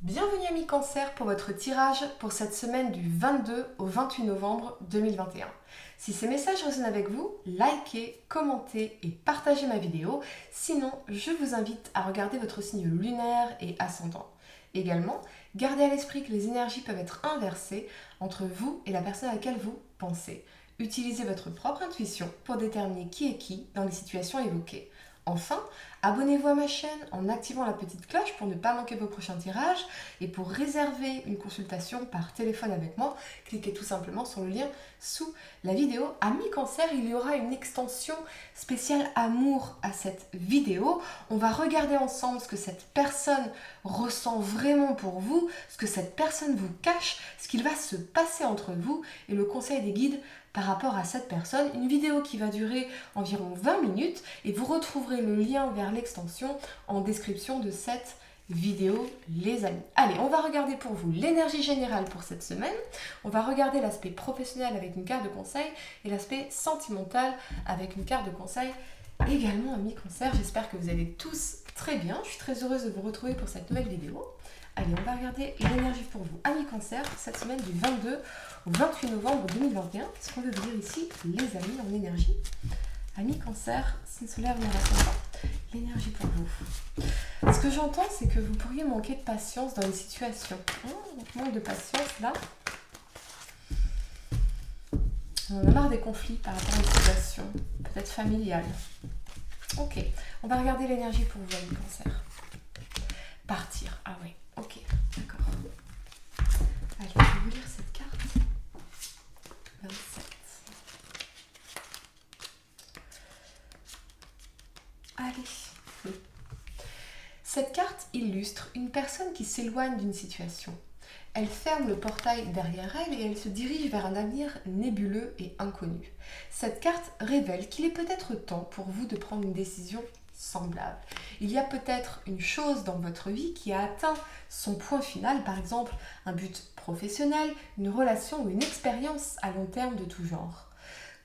Bienvenue amis Cancer pour votre tirage pour cette semaine du 22 au 28 novembre 2021. Si ces messages résonnent avec vous, likez, commentez et partagez ma vidéo. Sinon, je vous invite à regarder votre signe lunaire et ascendant. Également, gardez à l'esprit que les énergies peuvent être inversées entre vous et la personne à laquelle vous pensez. Utilisez votre propre intuition pour déterminer qui est qui dans les situations évoquées. Enfin, abonnez-vous à ma chaîne en activant la petite cloche pour ne pas manquer vos prochains tirages et pour réserver une consultation par téléphone avec moi, cliquez tout simplement sur le lien sous la vidéo. Amis Cancer, il y aura une extension spéciale amour à cette vidéo. On va regarder ensemble ce que cette personne ressent vraiment pour vous, ce que cette personne vous cache, ce qu'il va se passer entre vous et le conseil des guides par rapport à cette personne. Une vidéo qui va durer environ 20 minutes et vous retrouverez le lien vers l'extension en description de cette vidéo, les amis. Allez, on va regarder pour vous l'énergie générale pour cette semaine. On va regarder l'aspect professionnel avec une carte de conseil et l'aspect sentimental avec une carte de conseil également, amis Cancer. J'espère que vous allez tous très bien. Je suis très heureuse de vous retrouver pour cette nouvelle vidéo. Allez, on va regarder l'énergie pour vous, amis Cancer, cette semaine du 22 au 28 novembre 2021. Qu'est-ce qu'on veut vous dire ici, les amis, en énergie? Amis Cancer, signe solaire, lunaire ascendant, l'énergie pour vous. Ce que j'entends, c'est que vous pourriez manquer de patience dans une situation. Manque de patience, là. On a marre des conflits par rapport à une situation, peut-être familiale. Ok, on va regarder l'énergie pour vous, amis Cancer. Partir, ah oui. Ok, d'accord. Allez, je vais vous lire cette carte. 27. Allez. Cette carte illustre une personne qui s'éloigne d'une situation. Elle ferme le portail derrière elle et elle se dirige vers un avenir nébuleux et inconnu. Cette carte révèle qu'il est peut-être temps pour vous de prendre une décision semblable. Il y a peut-être une chose dans votre vie qui a atteint son point final, par exemple un but professionnel, une relation ou une expérience à long terme de tout genre.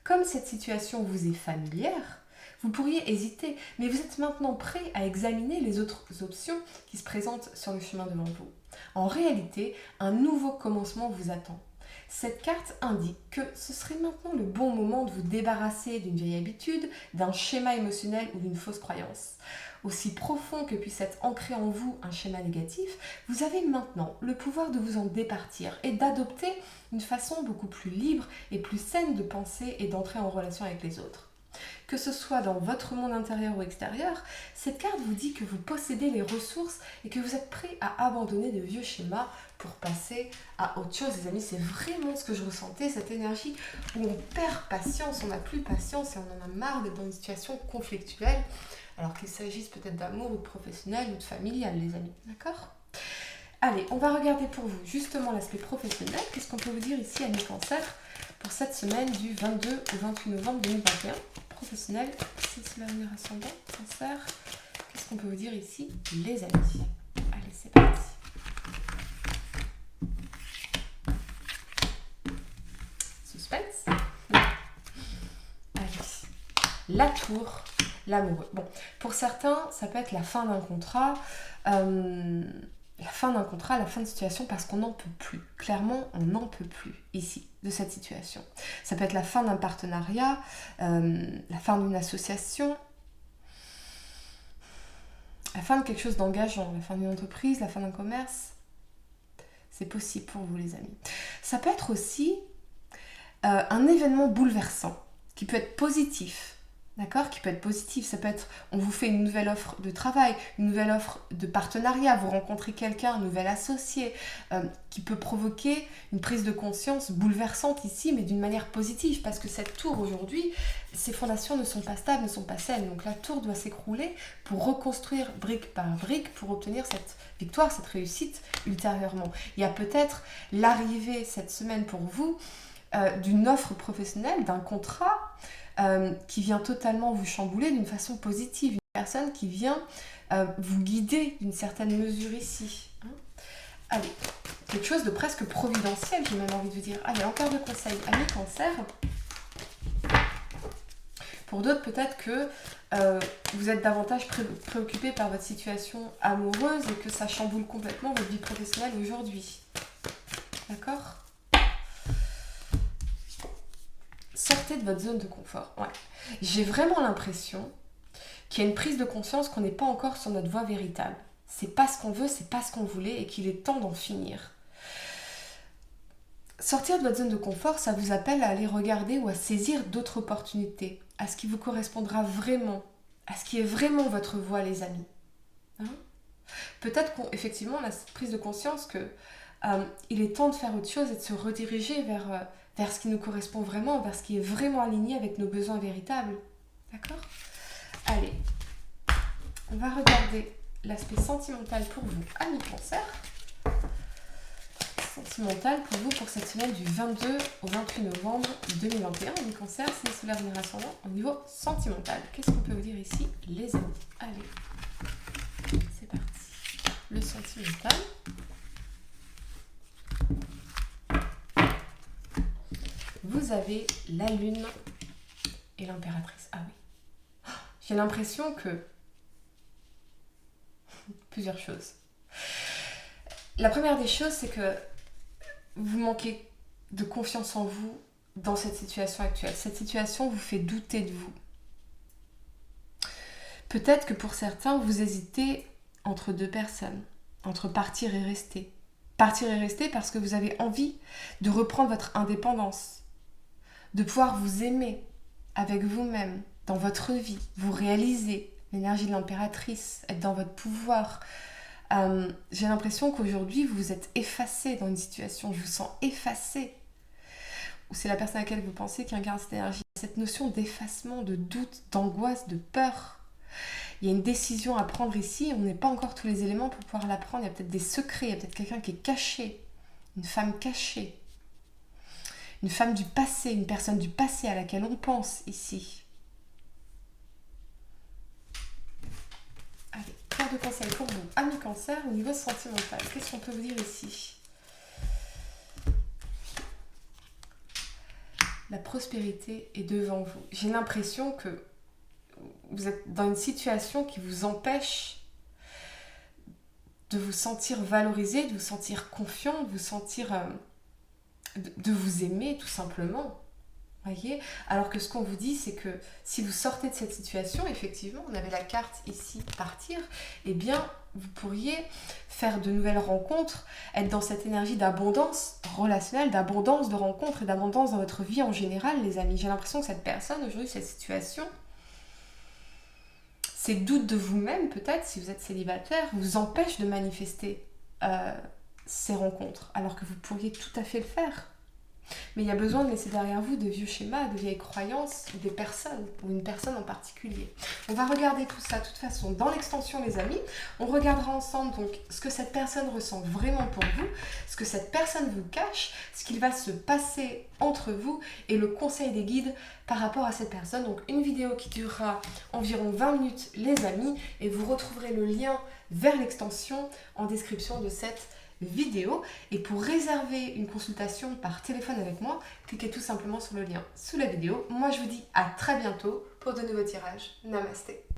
Comme cette situation vous est familière, vous pourriez hésiter, mais vous êtes maintenant prêt à examiner les autres options qui se présentent sur le chemin devant vous. En réalité, un nouveau commencement vous attend. Cette carte indique que ce serait maintenant le bon moment de vous débarrasser d'une vieille habitude, d'un schéma émotionnel ou d'une fausse croyance. Aussi profond que puisse être ancré en vous un schéma négatif, vous avez maintenant le pouvoir de vous en départir et d'adopter une façon beaucoup plus libre et plus saine de penser et d'entrer en relation avec les autres. Que ce soit dans votre monde intérieur ou extérieur, cette carte vous dit que vous possédez les ressources et que vous êtes prêt à abandonner de vieux schémas pour passer à autre chose. Les amis, c'est vraiment ce que je ressentais, cette énergie où on perd patience, on n'a plus patience et on en a marre d'être dans une situation conflictuelle, alors qu'il s'agisse peut-être d'amour ou de professionnel ou de familial, les amis, d'accord ? Allez, on va regarder pour vous justement l'aspect professionnel. Qu'est-ce qu'on peut vous dire ici, amis Cancer, pour cette semaine du 22 au 28 novembre 2021 ? Professionnel, c'est la lunaire ascendant, Cancer. Qu'est-ce qu'on peut vous dire ici, les amis? Allez, c'est parti. Suspense. Allez. La tour, l'amoureux. Bon, pour certains, ça peut être la fin d'un contrat. La fin d'un contrat, la fin de situation parce qu'on n'en peut plus. Clairement, on n'en peut plus ici, de cette situation. Ça peut être la fin d'un partenariat, la fin d'une association, la fin de quelque chose d'engageant, la fin d'une entreprise, la fin d'un commerce. C'est possible pour vous, les amis. Ça peut être aussi un événement bouleversant qui peut être positif. D'accord, qui peut être positif, ça peut être, on vous fait une nouvelle offre de travail, une nouvelle offre de partenariat, vous rencontrez quelqu'un, un nouvel associé, qui peut provoquer une prise de conscience bouleversante ici, mais d'une manière positive, parce que cette tour aujourd'hui, ses fondations ne sont pas stables, ne sont pas saines, donc la tour doit s'écrouler pour reconstruire brique par brique, pour obtenir cette victoire, cette réussite ultérieurement. Il y a peut-être l'arrivée cette semaine pour vous d'une offre professionnelle, d'un contrat, qui vient totalement vous chambouler d'une façon positive, une personne qui vient vous guider d'une certaine mesure ici. Allez, quelque chose de presque providentiel, j'ai même envie de vous dire. Allez, en carte de conseil, amis Cancer, Pour d'autres, peut-être que vous êtes davantage préoccupé par votre situation amoureuse et que ça chamboule complètement votre vie professionnelle aujourd'hui. D'accord ? Sortez de votre zone de confort. Ouais. J'ai vraiment l'impression qu'il y a une prise de conscience qu'on n'est pas encore sur notre voie véritable. C'est pas ce qu'on veut, c'est pas ce qu'on voulait et qu'il est temps d'en finir. Sortir de votre zone de confort, ça vous appelle à aller regarder ou à saisir d'autres opportunités, à ce qui vous correspondra vraiment, à ce qui est vraiment votre voie, les amis. Hein ? Peut-être qu'effectivement, on a cette prise de conscience que il est temps de faire autre chose et de se rediriger vers ce qui nous correspond vraiment, vers ce qui est vraiment aligné avec nos besoins véritables. D'accord ? Allez, on va regarder l'aspect sentimental pour vous, amis Cancer. Sentimental pour vous pour cette semaine du 22 au 28 novembre 2021. Amis Cancer, c'est le solaire lunaire ascendant au niveau sentimental. Qu'est-ce qu'on peut vous dire ici, les amis ? Allez, c'est parti. Le sentimental. Vous avez la lune et l'impératrice. Ah oui. J'ai l'impression que... Plusieurs choses. La première des choses, c'est que vous manquez de confiance en vous dans cette situation actuelle. Cette situation vous fait douter de vous. Peut-être que pour certains, vous hésitez entre deux personnes, entre partir et rester. Partir et rester parce que vous avez envie de reprendre votre indépendance, de pouvoir vous aimer avec vous-même, dans votre vie, vous réaliser l'énergie de l'impératrice, être dans votre pouvoir. J'ai l'impression qu'aujourd'hui, vous vous êtes effacé dans une situation, je vous sens effacé. Ou c'est la personne à laquelle vous pensez qui incarne cette énergie. Cette notion d'effacement, de doute, d'angoisse, de peur. Il y a une décision à prendre ici, on n'est pas encore tous les éléments pour pouvoir la prendre. Il y a peut-être des secrets, il y a peut-être quelqu'un qui est caché, une femme cachée. Une femme du passé, une personne du passé à laquelle on pense ici. Allez, carte de conseil pour vous, amis Cancer, au niveau sentimental. Qu'est-ce qu'on peut vous dire ici ? La prospérité est devant vous. J'ai l'impression que vous êtes dans une situation qui vous empêche de vous sentir valorisé, de vous sentir confiant, de vous sentir... de vous aimer tout simplement, voyez. Alors que ce qu'on vous dit, c'est que si vous sortez de cette situation, effectivement, on avait la carte ici, partir, eh bien, vous pourriez faire de nouvelles rencontres, être dans cette énergie d'abondance relationnelle, d'abondance de rencontres et d'abondance dans votre vie en général, les amis. J'ai l'impression que cette personne, aujourd'hui, cette situation, ces doutes de vous-même, peut-être, si vous êtes célibataire, vous empêchent de manifester ces rencontres, alors que vous pourriez tout à fait le faire. Mais il y a besoin de laisser derrière vous de vieux schémas, de vieilles croyances, des personnes, ou une personne en particulier. On va regarder tout ça, de toute façon, dans l'extension, les amis. On regardera ensemble donc ce que cette personne ressent vraiment pour vous, ce que cette personne vous cache, ce qu'il va se passer entre vous et le conseil des guides par rapport à cette personne. Donc une vidéo qui durera environ 20 minutes, les amis, et vous retrouverez le lien vers l'extension en description de cette vidéo. Et pour réserver une consultation par téléphone avec moi, cliquez tout simplement sur le lien sous la vidéo. Moi je vous dis à très bientôt pour de nouveaux tirages. Namasté.